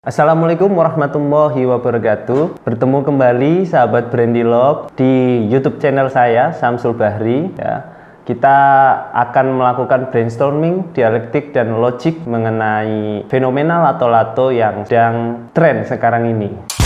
Assalamualaikum warahmatullahi wabarakatuh. Bertemu kembali sahabat Brandilog di YouTube channel saya Samsul Bahri ya. Kita akan melakukan brainstorming, dialektik dan logik mengenai fenomena lato-lato yang sedang tren sekarang ini.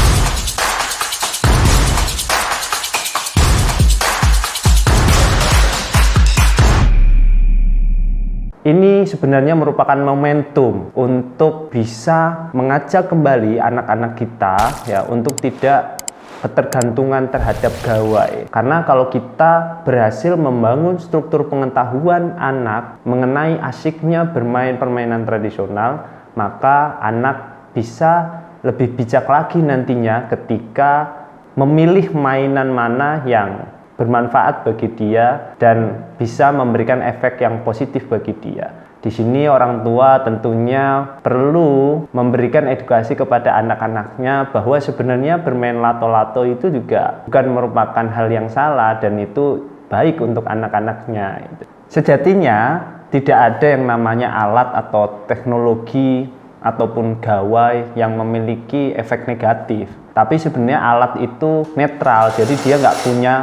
Ini sebenarnya merupakan momentum untuk bisa mengajak kembali anak-anak kita ya untuk tidak ketergantungan terhadap gawai. Karena kalau kita berhasil membangun struktur pengetahuan anak mengenai asyiknya bermain permainan tradisional, maka anak bisa lebih bijak lagi nantinya ketika memilih mainan mana yang bermanfaat bagi dia dan bisa memberikan efek yang positif bagi dia. Di sini orang tua tentunya perlu memberikan edukasi kepada anak-anaknya bahwa sebenarnya bermain lato-lato itu juga bukan merupakan hal yang salah dan itu baik untuk anak-anaknya. Sejatinya tidak ada yang namanya alat atau teknologi ataupun gawai yang memiliki efek negatif. Tapi sebenarnya alat itu netral, jadi dia nggak punya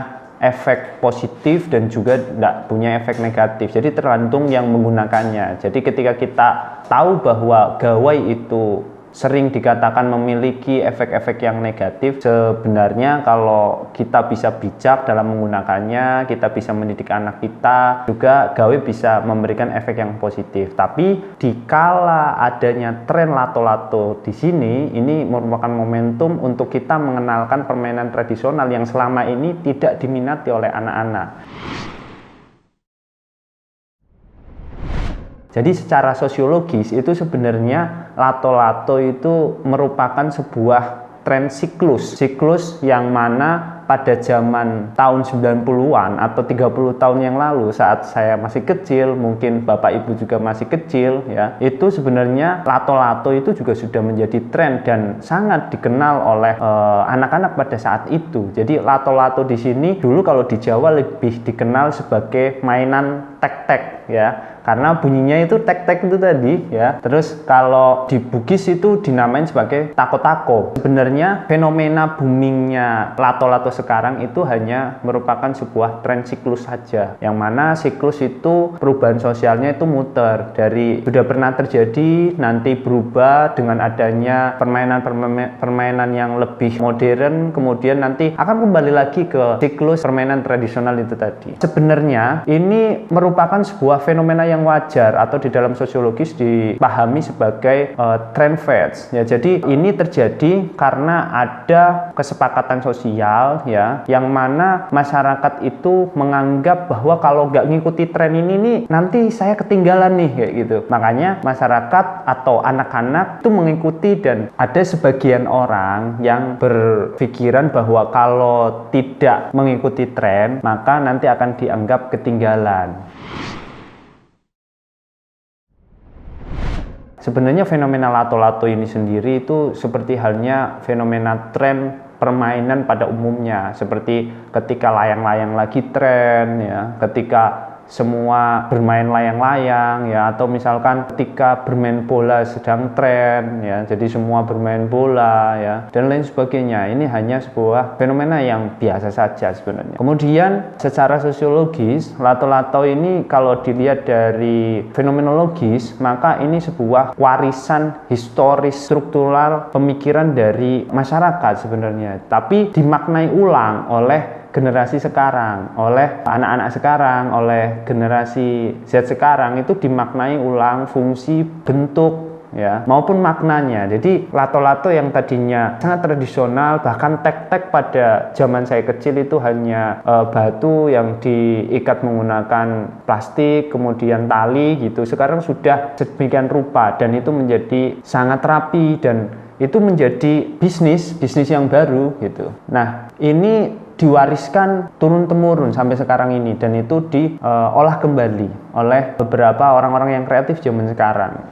efek positif dan juga tidak punya efek negatif. Jadi tergantung yang menggunakannya. Jadi ketika kita tahu bahwa gawai itu sering dikatakan memiliki efek-efek yang negatif, sebenarnya kalau kita bisa bijak dalam menggunakannya, kita bisa mendidik anak kita, juga gawai bisa memberikan efek yang positif. Tapi dikala adanya tren lato-lato di sini, ini merupakan momentum untuk kita mengenalkan permainan tradisional yang selama ini tidak diminati oleh anak-anak. Jadi secara sosiologis itu sebenarnya lato-lato itu merupakan sebuah tren siklus yang mana pada zaman tahun 90-an atau 30 tahun yang lalu saat saya masih kecil, mungkin Bapak Ibu juga masih kecil ya, itu sebenarnya lato-lato itu juga sudah menjadi tren dan sangat dikenal oleh anak-anak pada saat itu. Jadi lato-lato di sini dulu kalau di Jawa lebih dikenal sebagai mainan tek-tek ya. Karena bunyinya itu tek-tek itu tadi ya. Terus kalau di Bugis itu dinamain sebagai tako-tako. Sebenarnya fenomena boomingnya lato-lato sekarang itu hanya merupakan sebuah tren siklus saja. Yang mana siklus itu perubahan sosialnya itu muter. Dari sudah pernah terjadi nanti berubah dengan adanya permainan yang lebih modern, kemudian nanti akan kembali lagi ke siklus permainan tradisional itu tadi. Sebenarnya ini merupakan sebuah fenomena yang wajar atau di dalam sosiologis dipahami sebagai trend fads ya. Jadi ini terjadi karena ada kesepakatan sosial ya, yang mana masyarakat itu menganggap bahwa kalau nggak ngikuti tren ini nih nanti saya ketinggalan nih kayak gitu. Makanya masyarakat atau anak-anak itu mengikuti dan ada sebagian orang yang berpikiran bahwa kalau tidak mengikuti tren maka nanti akan dianggap ketinggalan. Sebenarnya fenomena lato-lato ini sendiri itu seperti halnya fenomena tren permainan pada umumnya, seperti ketika layang-layang lagi tren ya, ketika semua bermain layang-layang ya, atau misalkan ketika bermain bola sedang tren ya, jadi semua bermain bola ya, dan lain sebagainya. Ini hanya sebuah fenomena yang biasa saja sebenarnya. Kemudian secara sosiologis, lato-lato ini kalau dilihat dari fenomenologis, maka ini sebuah warisan historis struktural pemikiran dari masyarakat sebenarnya, tapi dimaknai ulang oleh generasi sekarang, oleh anak-anak sekarang, oleh generasi Z sekarang, itu dimaknai ulang fungsi, bentuk ya, maupun maknanya. Jadi lato-lato yang tadinya sangat tradisional, bahkan tek-tek pada zaman saya kecil itu hanya batu yang diikat menggunakan plastik, kemudian tali gitu, sekarang sudah sedemikian rupa dan itu menjadi sangat rapi dan itu menjadi bisnis yang baru gitu. Nah, ini diwariskan turun-temurun sampai sekarang ini dan itu diolah kembali oleh beberapa orang-orang yang kreatif zaman sekarang.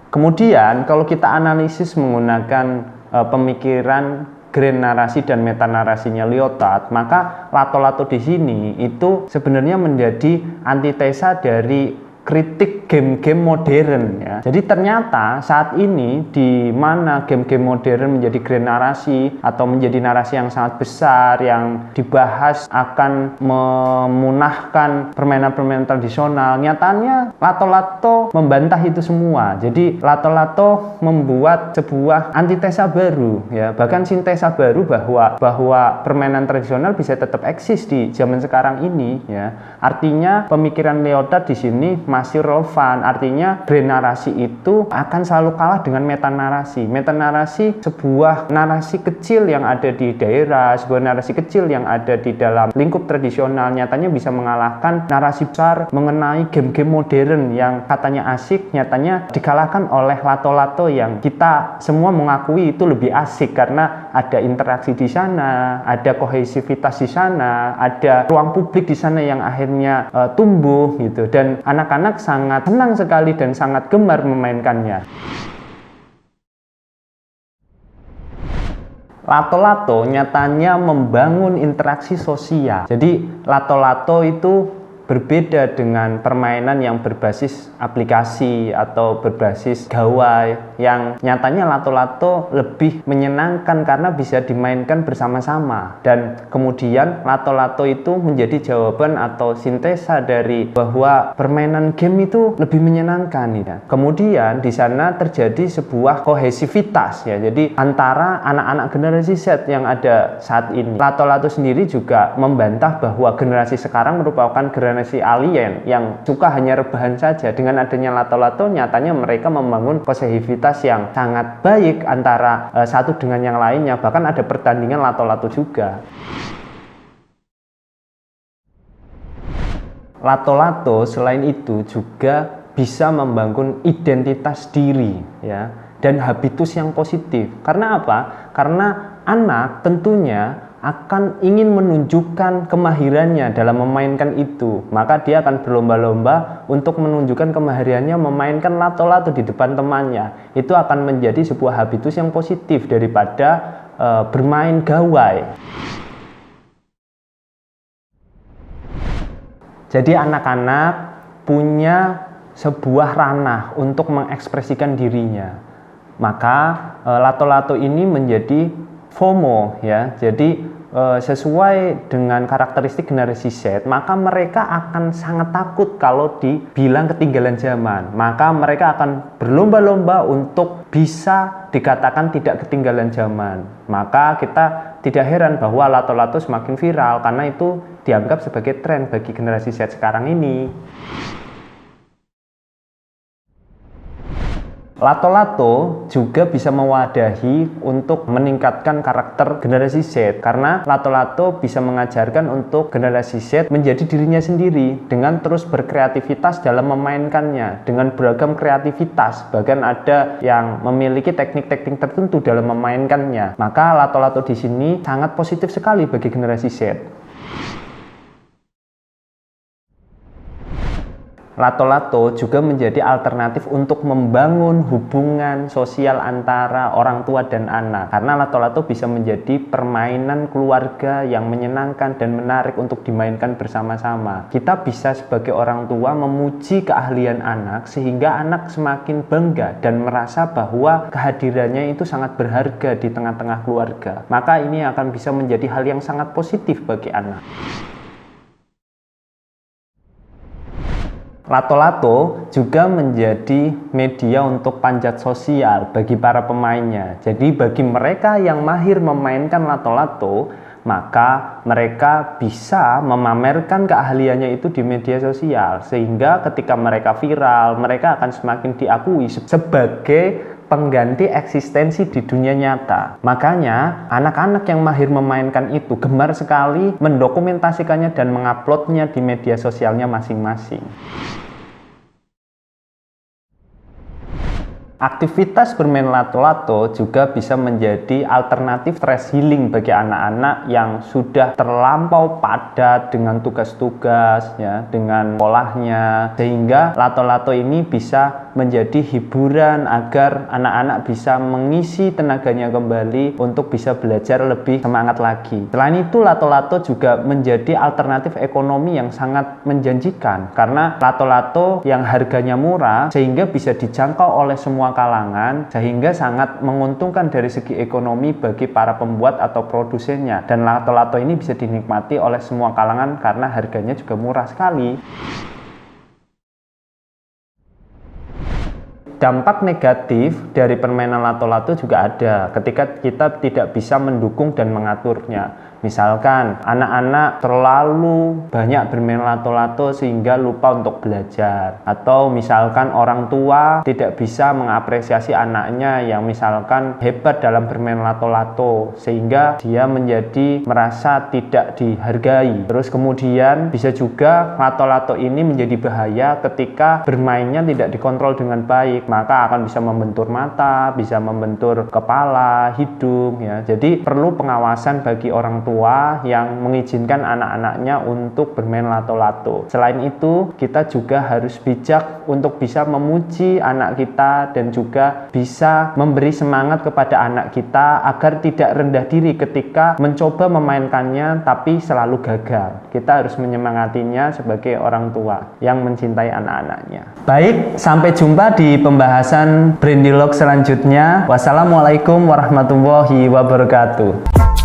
Kemudian kalau kita analisis menggunakan pemikiran grand narasi dan meta narasinya Lyotard, maka lato-lato di sini itu sebenarnya menjadi antitesa dari kritik game-game modern ya. Jadi ternyata saat ini di mana game-game modern menjadi grand narasi atau menjadi narasi yang sangat besar yang dibahas akan memunahkan permainan-permainan tradisional, nyatanya Lato-Lato membantah itu semua. Jadi Lato-Lato membuat sebuah antitesa baru ya, bahkan sintesa baru bahwa permainan tradisional bisa tetap eksis di zaman sekarang ini ya. Artinya pemikiran Lyotard di sini masih relevan. Artinya grand narasi itu akan selalu kalah dengan metanarasi. Metanarasi sebuah narasi kecil yang ada di daerah, sebuah narasi kecil yang ada di dalam lingkup tradisional nyatanya bisa mengalahkan narasi besar mengenai game-game modern yang katanya asik, nyatanya dikalahkan oleh Lato-Lato yang kita semua mengakui itu lebih asik karena ada interaksi di sana, ada kohesivitas di sana, ada ruang publik di sana yang akhirnya tumbuh gitu, dan anak-anak sangat senang sekali dan sangat gemar memainkannya. Lato-Lato nyatanya membangun interaksi sosial. Jadi Lato-Lato itu berbeda dengan permainan yang berbasis aplikasi atau berbasis gawai yang nyatanya Lato-Lato lebih menyenangkan karena bisa dimainkan bersama-sama, dan kemudian Lato-Lato itu menjadi jawaban atau sintesa dari bahwa permainan game itu lebih menyenangkan ya. Kemudian di sana terjadi sebuah kohesivitas ya, jadi antara anak-anak generasi Z yang ada saat ini. Lato-Lato sendiri juga membantah bahwa generasi sekarang merupakan generasi alien yang suka hanya rebahan saja. Dengan adanya Lato-Lato nyatanya mereka membangun kohesivitas yang sangat baik antara satu dengan yang lainnya, bahkan ada pertandingan Lato-Lato juga. Lato-Lato selain itu juga bisa membangun identitas diri ya, dan habitus yang positif. Karena apa? Karena anak tentunya akan ingin menunjukkan kemahirannya dalam memainkan itu, maka dia akan berlomba-lomba untuk menunjukkan kemahirannya memainkan Lato-Lato di depan temannya. Itu akan menjadi sebuah habitus yang positif daripada bermain gawai. Jadi anak-anak punya sebuah ranah untuk mengekspresikan dirinya, maka Lato-Lato ini menjadi FOMO ya. Jadi sesuai dengan karakteristik generasi Z, maka mereka akan sangat takut kalau dibilang ketinggalan zaman. Maka mereka akan berlomba-lomba untuk bisa dikatakan tidak ketinggalan zaman. Maka kita tidak heran bahwa Lato-Lato semakin viral karena itu dianggap sebagai tren bagi generasi Z sekarang ini. Lato-Lato juga bisa mewadahi untuk meningkatkan karakter generasi Z, karena Lato-Lato bisa mengajarkan untuk generasi Z menjadi dirinya sendiri dengan terus berkreativitas dalam memainkannya dengan beragam kreativitas, bahkan ada yang memiliki teknik-teknik tertentu dalam memainkannya. Maka Lato-Lato di sini sangat positif sekali bagi generasi Z. Lato-Lato juga menjadi alternatif untuk membangun hubungan sosial antara orang tua dan anak, karena Lato-Lato bisa menjadi permainan keluarga yang menyenangkan dan menarik untuk dimainkan bersama-sama. Kita bisa sebagai orang tua memuji keahlian anak sehingga anak semakin bangga dan merasa bahwa kehadirannya itu sangat berharga di tengah-tengah keluarga. Maka ini akan bisa menjadi hal yang sangat positif bagi anak. Lato-Lato juga menjadi media untuk panjat sosial bagi para pemainnya. Jadi bagi mereka yang mahir memainkan Lato-Lato, maka mereka bisa memamerkan keahliannya itu di media sosial, sehingga ketika mereka viral, mereka akan semakin diakui sebagai pengganti eksistensi di dunia nyata. Makanya anak-anak yang mahir memainkan itu gemar sekali mendokumentasikannya dan menguploadnya di media sosialnya masing-masing. Aktivitas bermain Lato-Lato juga bisa menjadi alternatif stress healing bagi anak-anak yang sudah terlampau padat dengan tugas-tugas ya, dengan sekolahnya, sehingga Lato-Lato ini bisa menjadi hiburan agar anak-anak bisa mengisi tenaganya kembali untuk bisa belajar lebih semangat lagi. Selain itu, lato-lato juga menjadi alternatif ekonomi yang sangat menjanjikan karena lato-lato yang harganya murah sehingga bisa dijangkau oleh semua kalangan, sehingga sangat menguntungkan dari segi ekonomi bagi para pembuat atau produsennya. Dan lato-lato ini bisa dinikmati oleh semua kalangan karena harganya juga murah sekali. Dampak negatif dari permainan lato-lato juga ada ketika kita tidak bisa mendukung dan mengaturnya. Misalkan anak-anak terlalu banyak bermain lato-lato sehingga lupa untuk belajar, atau misalkan orang tua tidak bisa mengapresiasi anaknya yang misalkan hebat dalam bermain lato-lato sehingga dia menjadi merasa tidak dihargai. Terus kemudian bisa juga lato-lato ini menjadi bahaya ketika bermainnya tidak dikontrol dengan baik, maka akan bisa membentur mata, bisa membentur kepala, hidung ya. Jadi perlu pengawasan bagi orang tua yang mengizinkan anak-anaknya untuk bermain lato-lato. Selain itu, kita juga harus bijak untuk bisa memuji anak kita dan juga bisa memberi semangat kepada anak kita agar tidak rendah diri ketika mencoba memainkannya tapi selalu gagal. Kita harus menyemangatinya sebagai orang tua yang mencintai anak-anaknya. Baik, sampai jumpa di pembahasan Brain Dialog selanjutnya. Wassalamualaikum warahmatullahi wabarakatuh.